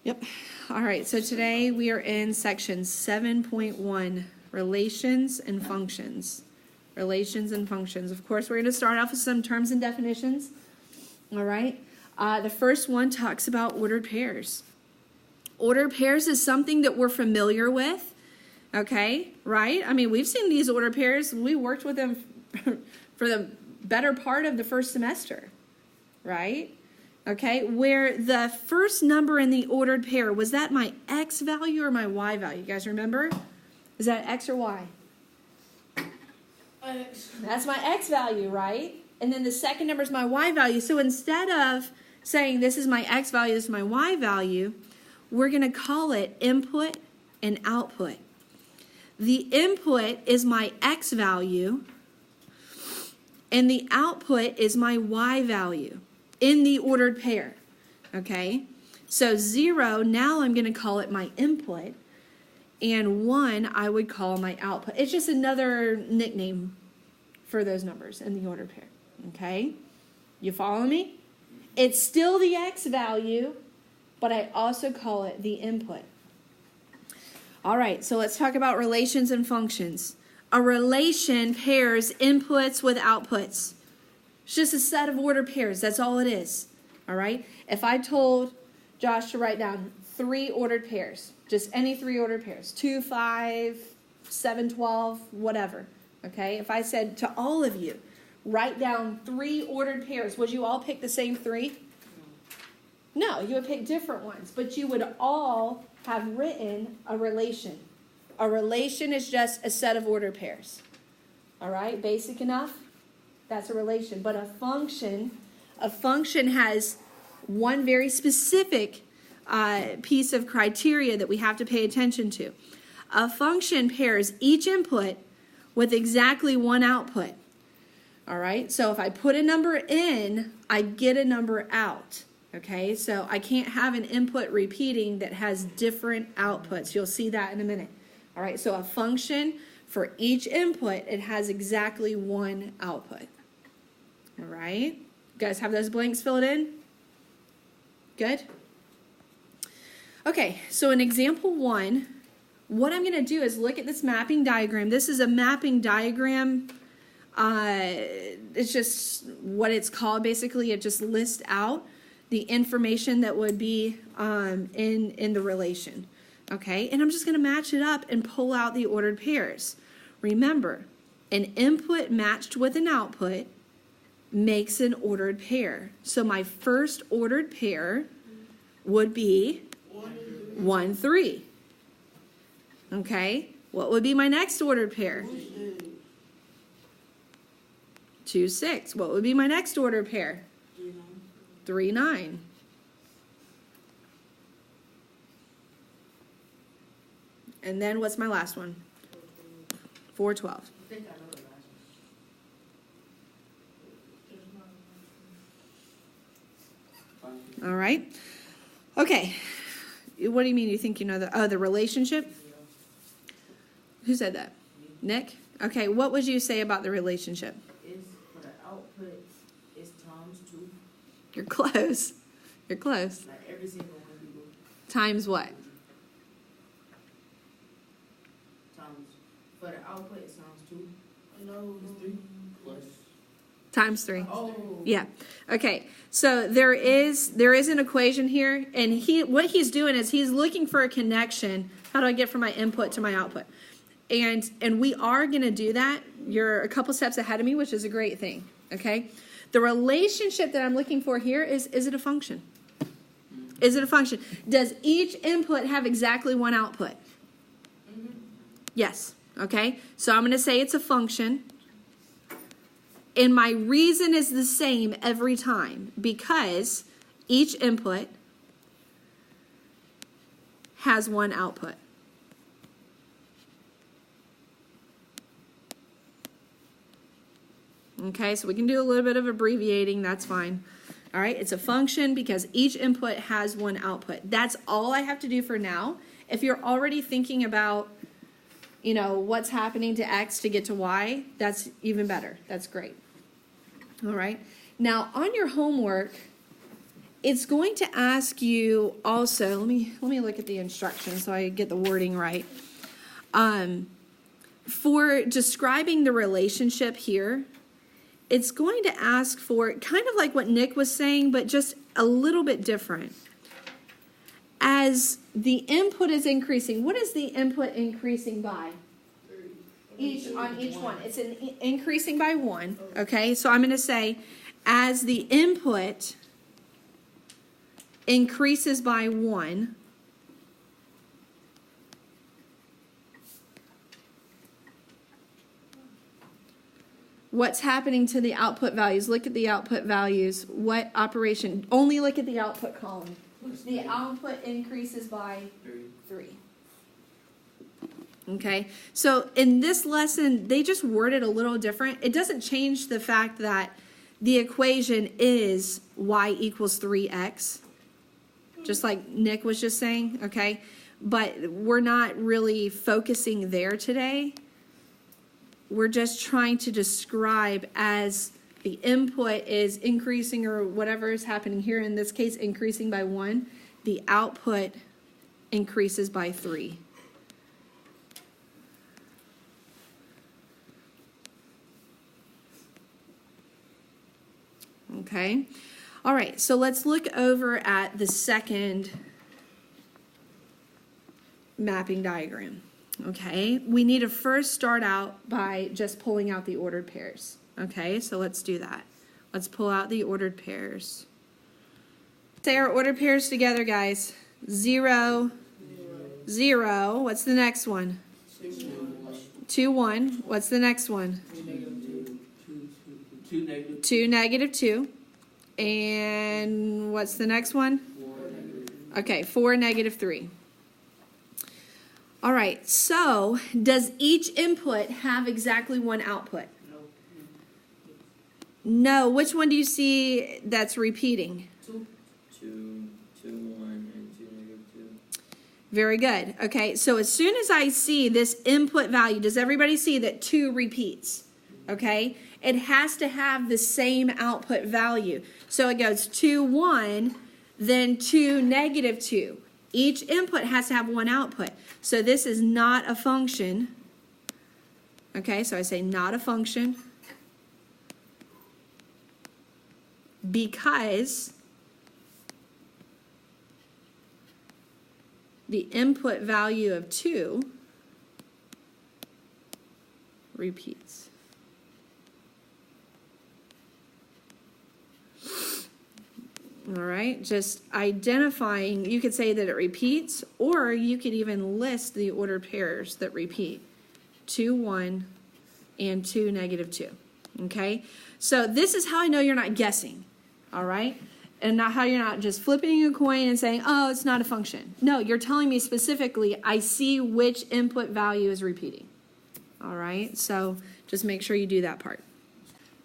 Yep. All right, so today we are in section 7.1, relations and functions. Relations and functions. Of course, we're going to start off with some terms and definitions. All right. The first one talks about ordered pairs. Ordered pairs is something that we're familiar with. Okay, right? I mean, we've seen these ordered pairs. We worked with them for the better part of the first semester, right? Okay, where the first number in the ordered pair, was that my X value or my Y value? You guys remember? Is that X or Y? X. That's my X value, right? And then the second number is my Y value. So instead of saying this is my X value, this is my Y value, we're going to call it input and output. The input is my X value, and the output is my Y value in the ordered pair, okay? So 0, now I'm going to call it my input, and 1 I would call my output. It's just another nickname for those numbers in the ordered pair, okay? You follow me? It's still the X value, but I also call it the input. All right, so let's talk about relations and functions. A relation pairs inputs with outputs. It's just a set of ordered pairs. That's all it is. All right? If I told Josh to write down 3 ordered pairs, just any 3 ordered pairs, 2, 5, 7, 12, whatever. Okay? If I said to all of you, write down 3 ordered pairs, would you all pick the same 3? No, you would pick different ones, but you would all have written a relation. A relation is just a set of ordered pairs. All right? Basic enough? That's a relation. But a function has one very specific piece of criteria that we have to pay attention to. A function pairs each input with exactly one output. All right? So if I put a number in, I get a number out. Okay? So I can't have an input repeating that has different outputs. You'll see that in a minute. All right? So a function, for each input, it has exactly one output. All right? You guys have those blanks filled in? Good? Okay, so in example 1, what I'm going to do is look at this mapping diagram. This is a mapping diagram. It's just what it's called, basically. It just lists out the information that would be in the relation. Okay, and I'm just going to match it up and pull out the ordered pairs. Remember, an input matched with an output makes an ordered pair. So my first ordered pair would be 1, 3. Okay, what would be my next ordered pair? 2, 6. What would be my next ordered pair? 3, 9. And then what's my last one? 4, 12. All right. Okay. What do you mean you think you know the relationship? Who said that? Nick? Okay, what would you say about the relationship? Is for the output is times 2. You're close. You're close. Like every single one you do. Times what? Times. For the output it's times 2. No, it's 3 plus. Times 3. Oh. Yeah. Okay. So there is an equation here, and what he's doing is he's looking for a connection. How do I get from my input to my output? And we are going to do that. You're a couple steps ahead of me, which is a great thing. Okay? The relationship that I'm looking for here is it a function? Is it a function? Does each input have exactly one output? Mm-hmm. Yes. Okay? So I'm going to say it's a function. And my reason is the same every time because each input has one output. Okay, so we can do a little bit of abbreviating. That's fine. All right, it's a function because each input has one output. That's all I have to do for now. If you're already thinking about, what's happening to X to get to Y, that's even better. That's great. All right. Now, on your homework, it's going to ask you also, let me look at the instructions so I get the wording right. For describing the relationship here, it's going to ask for kind of like what Nick was saying, but just a little bit different. As the input is increasing, what is the input increasing by? On each one. It's increasing by 1. Okay, so I'm going to say as the input increases by 1, what's happening to the output values? Look at the output values. What operation? Only look at the output column. The output increases by 3. Okay, so in this lesson, they just word it a little different. It doesn't change the fact that the equation is y equals 3x, just like Nick was just saying, okay? But we're not really focusing there today. We're just trying to describe as the input is increasing or whatever is happening here, in this case, increasing by 1, the output increases by 3. Okay, all right, so let's look over at the second mapping diagram. Okay, we need to first start out by just pulling out the ordered pairs. Okay, so let's do that. Let's pull out the ordered pairs. Say our ordered pairs together, guys. 0, 0. What's the next one? 2, 1. What's the next one? 2, negative 2. And what's the next one? 4, okay, 4, negative 3. All right, so does each input have exactly one output? No. Which one do you see that's repeating? 2, 1, and 2, negative 2. Very good. Okay, so as soon as I see this input value, does everybody see that 2 repeats? Okay, it has to have the same output value. So it goes 2, 1, then 2, negative 2. Each input has to have one output. So this is not a function. Okay, so I say not a function because the input value of 2 repeats. All right, just identifying, you could say that it repeats, or you could even list the ordered pairs that repeat. 2, 1, and 2, negative 2. Okay, so this is how I know you're not guessing, all right? And not how you're not just flipping a coin and saying, oh, it's not a function. No, you're telling me specifically, I see which input value is repeating. All right, so just make sure you do that part.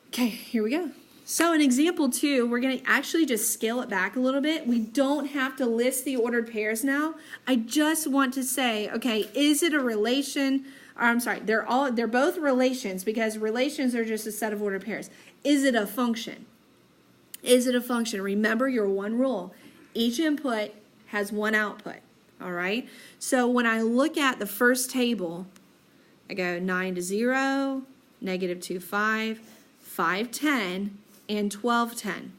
Okay, here we go. So in example 2, we're going to actually just scale it back a little bit. We don't have to list the ordered pairs now. I just want to say, okay, is it a relation? Or I'm sorry, they're both relations because relations are just a set of ordered pairs. Is it a function? Is it a function? Remember your one rule. Each input has one output, all right? So when I look at the first table, I go 9 to 0, negative 2, 5, 5, 10, and 12, 10.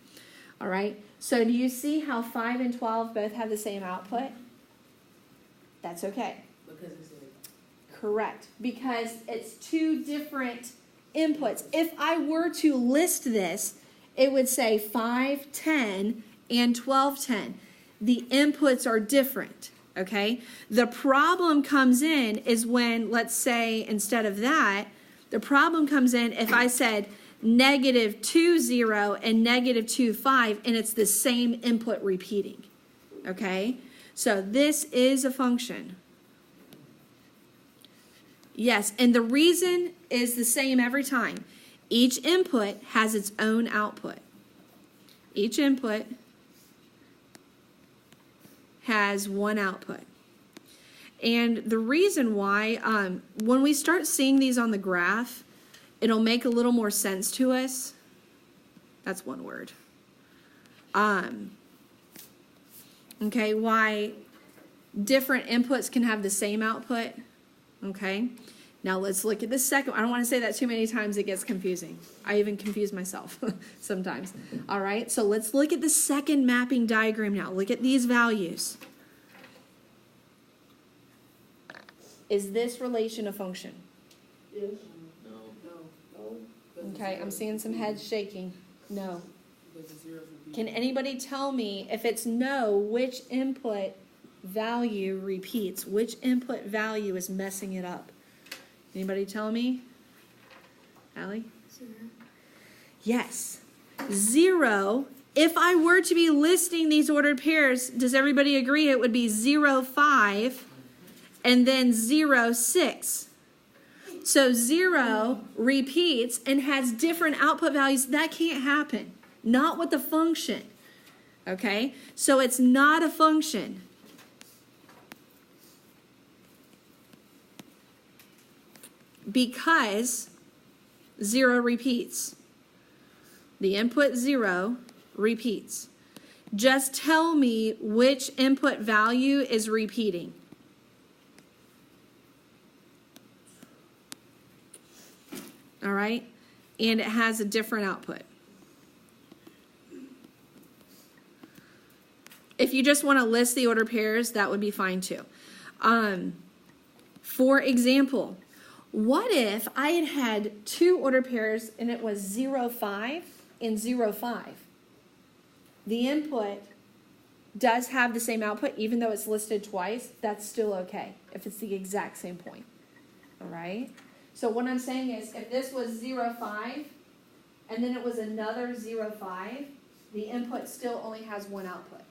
All right, so do you see how 5 and 12 both have the same output? That's okay. Because it's correct, because it's 2 different inputs. If I were to list this, it would say 5, 10, and 12, 10. The inputs are different, okay? The problem comes in is when, let's say, instead of that, the problem comes in if I said negative 2, 0 and negative 2, 5, and it's the same input repeating, okay? So this is a function. Yes, and the reason is the same every time. Each input has its own output. Each input has one output. And the reason why, when we start seeing these on the graph, it'll make a little more sense to us. That's one word. Okay, why different inputs can have the same output. Okay, now let's look at the second. I don't want to say that too many times, it gets confusing. I even confuse myself sometimes. All right, so let's look at the second mapping diagram now. Look at these values. Is this relation a function? Yes. No. No. Okay, I'm seeing some heads shaking. No. Because the zeros would be. Can anybody tell me, if it's no, which input value repeats? Which input value is messing it up? Anybody tell me? Allie? 0. Yes. 0. If I were to be listing these ordered pairs, does everybody agree it would be 0, 5 and then 0, 6? So 0 repeats and has different output values. That can't happen. Not with the function. Okay? So it's not a function. Because 0 repeats. The input 0 repeats. Just tell me which input value is repeating. All right? And it has a different output. If you just want to list the order pairs, that would be fine too. For example, what if I had 2 order pairs and it was 0, 5 and 0, 5? The input does have the same output, even though it's listed twice. That's still okay if it's the exact same point. All right? So what I'm saying is, if this was 0, 5 and then it was another 0, 5, the input still only has one output.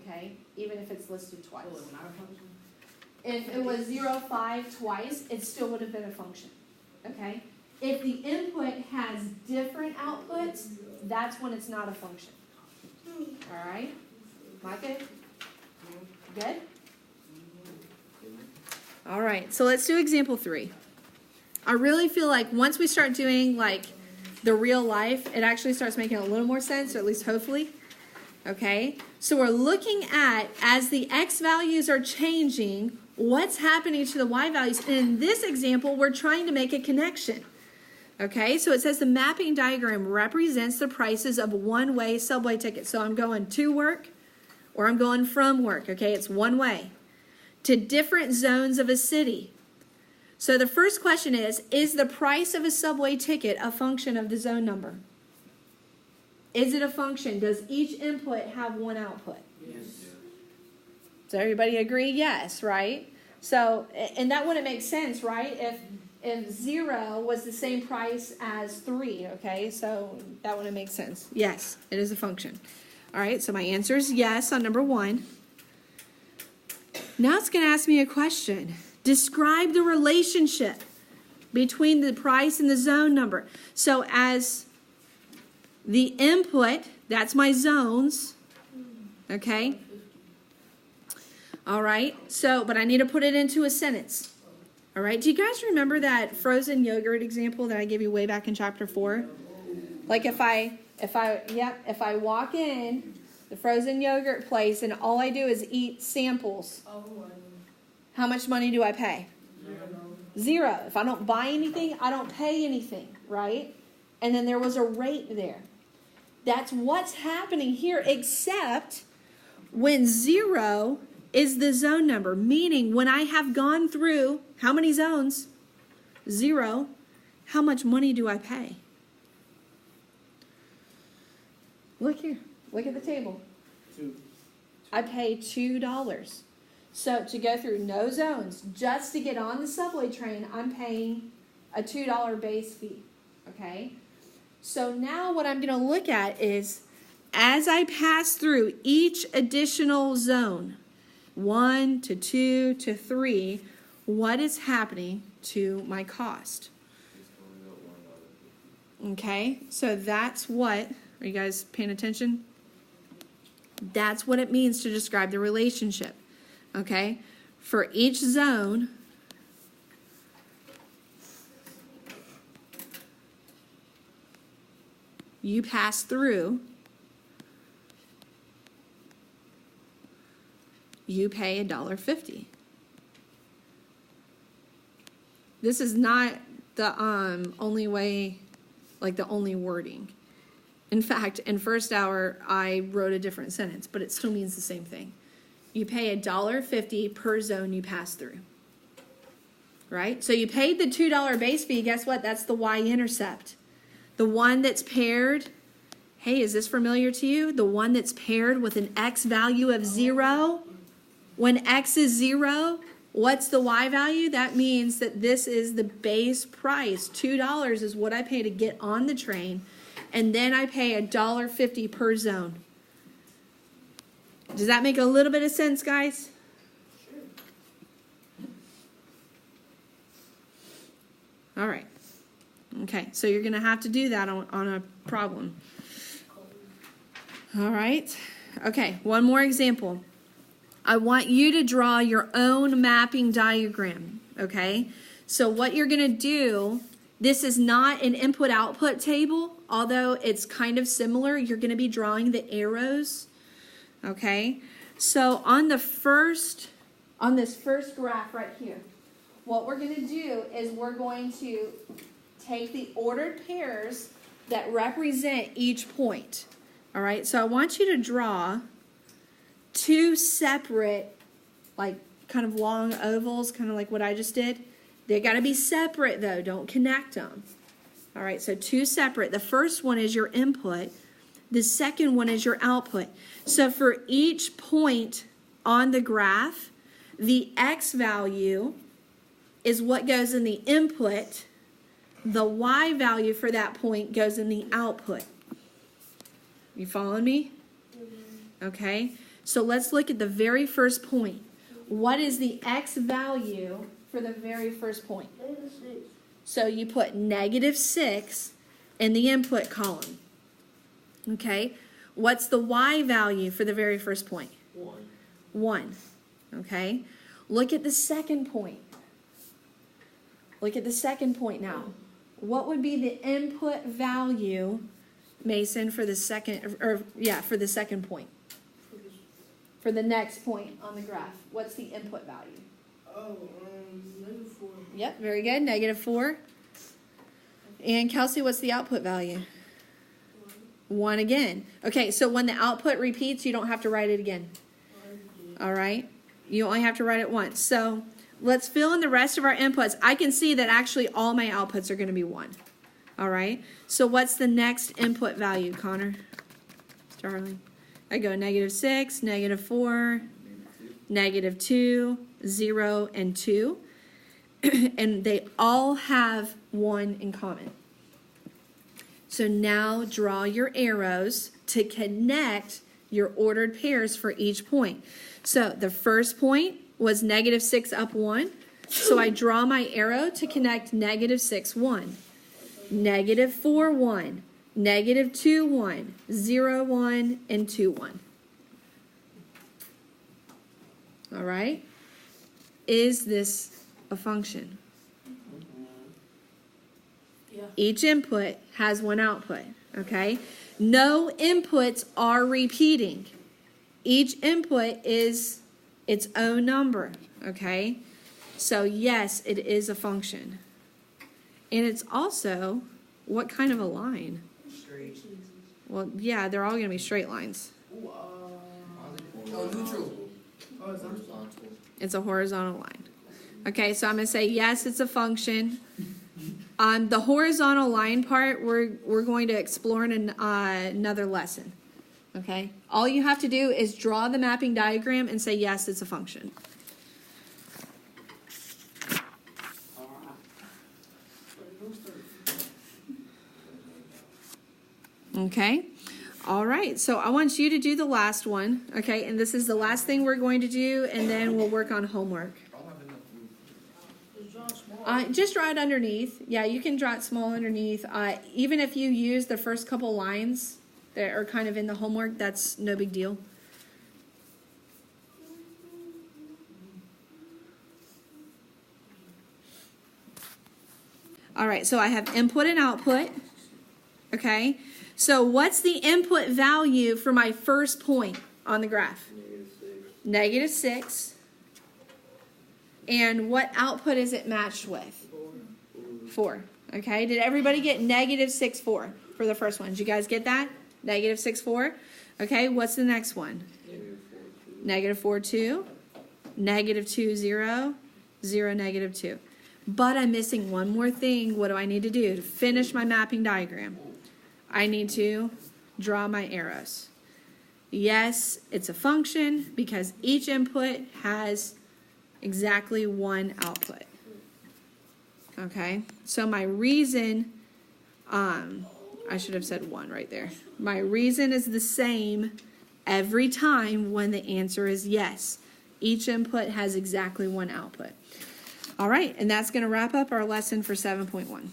Okay? Even if it's listed twice. Oh, it's not a function? If it was 0, 5 twice, it still would have been a function. Okay? If the input has different outputs, that's when it's not a function. All right? Micah? Good? All right, so let's do example 3. I really feel like once we start doing like the real life, it actually starts making a little more sense, or at least hopefully. Okay, so we're looking at, as the x values are changing, what's happening to the y values. And in this example, we're trying to make a connection. Okay, so it says the mapping diagram represents the prices of one-way subway tickets. So I'm going to work or I'm going from work. Okay, it's one way to different zones of a city. So the first question is the price of a subway ticket a function of the zone number? Is it a function? Does each input have one output? Yes. Does everybody agree? Yes, right? So, and that wouldn't make sense, right? If 0 was the same price as 3, okay? So that wouldn't make sense. Yes, it is a function. All right, so my answer is yes on number 1. Now it's going to ask me a question. Describe the relationship between the price and the zone number. So as the input, that's my zones, okay? All right, so, but I need to put it into a sentence. All right, do you guys remember that frozen yogurt example that I gave you way back in chapter 4? Like if I walk in the frozen yogurt place and all I do is eat samples, how much money do I pay? 0. If I don't buy anything, I don't pay anything, right? And then there was a rate there. That's what's happening here, except when 0 is the zone number, meaning when I have gone through how many zones? 0. How much money do I pay? Look here. Look at the table. 2. I pay $2. So to go through no zones, just to get on the subway train, I'm paying a $2 base fee. Okay? So now what I'm going to look at is, as I pass through each additional zone, 1 to 2 to 3, what is happening to my cost? Okay, so that's what, are you guys paying attention? That's what it means to describe the relationship. Okay, for each zone, you pass through, you pay $1.50. This is not the only way, like the only wording. In fact, in first hour, I wrote a different sentence, but it still means the same thing. You pay $1.50 per zone you pass through. Right? So you paid the $2 base fee. Guess what? That's the y-intercept. The one that's paired, hey, is this familiar to you? The one that's paired with an x value of 0. When x is 0, what's the y value? That means that this is the base price. $2 is what I pay to get on the train. And then I pay $1.50 per zone. Does that make a little bit of sense, guys? All right. Okay, so you're going to have to do that on a problem. All right. Okay, one more example. I want you to draw your own mapping diagram, okay? So what you're going to do, this is not an input-output table, although it's kind of similar. You're going to be drawing the arrows, okay? So on this first graph right here, what we're going to do is we're going to take the ordered pairs that represent each point. All right, so I want you to draw two separate, like kind of long ovals, kind of like what I just did. They got to be separate though, don't connect them. All right, so two separate. The first one is your input. The second one is your output. So for each point on the graph, the x value is what goes in the input. The y value for that point goes in the output. You following me? Okay, so let's look at the very first point. What is the x value for the very first point? -6. So you put -6 in the input column. Okay, what's the y value for the very first point? 1. 1. Okay, look at the second point. Look at the second point now. What would be the input value, Mason, for the second, for the second point? For the next point on the graph, what's the input value? -4. Yep, very good, -4. And Kelsey, what's the output value? 1 again. Okay, so when the output repeats, you don't have to write it again. All right, you only have to write it once. So let's fill in the rest of our inputs. I can see that actually all my outputs are going to be 1. All right, so what's the next input value, Connor? Starling. I go -6, -4, -2, 0, and 2. And they all have 1 in common. So now draw your arrows to connect your ordered pairs for each point. So the first point was -6 up 1. So I draw my arrow to connect -6, 1, -4, 1, -2, 1, 0, 1, and 2, 1. All right? Is this a function? Yeah. Each input has 1 output, okay? No inputs are repeating. Each input is its own number, okay? So yes, it is a function. And it's also, what kind of a line? Straight. Well, yeah, they're all going to be straight lines. Oh, neutral. Horizontal. It's a horizontal line. Okay, so I'm going to say yes, it's a function. The horizontal line part, we're going to explore in another lesson. Okay? All you have to do is draw the mapping diagram and say yes, it's a function. Okay? All right, so I want you to do the last one, okay? And this is the last thing we're going to do, and then we'll work on homework. Just draw it underneath. Yeah, you can draw it small underneath. Even if you use the first couple lines that are kind of in the homework, that's no big deal. All right, so I have input and output. Okay, so what's the input value for my first point on the graph? negative 6. And what output is it matched with? 4. Okay, did everybody get negative 6, 4 for the first one? Did you guys get that? Negative 6, 4. Okay, what's the next one? Negative 4, 2. Negative 2, 0. 0, negative 2. But I'm missing one more thing. What do I need to do to finish my mapping diagram? I need to draw my arrows. Yes, it's a function because each input has exactly one output. Okay, so my reason, I should have said 1 right there. My reason is the same every time when the answer is yes. Each input has exactly one output. All right, and that's going to wrap up our lesson for 7.1.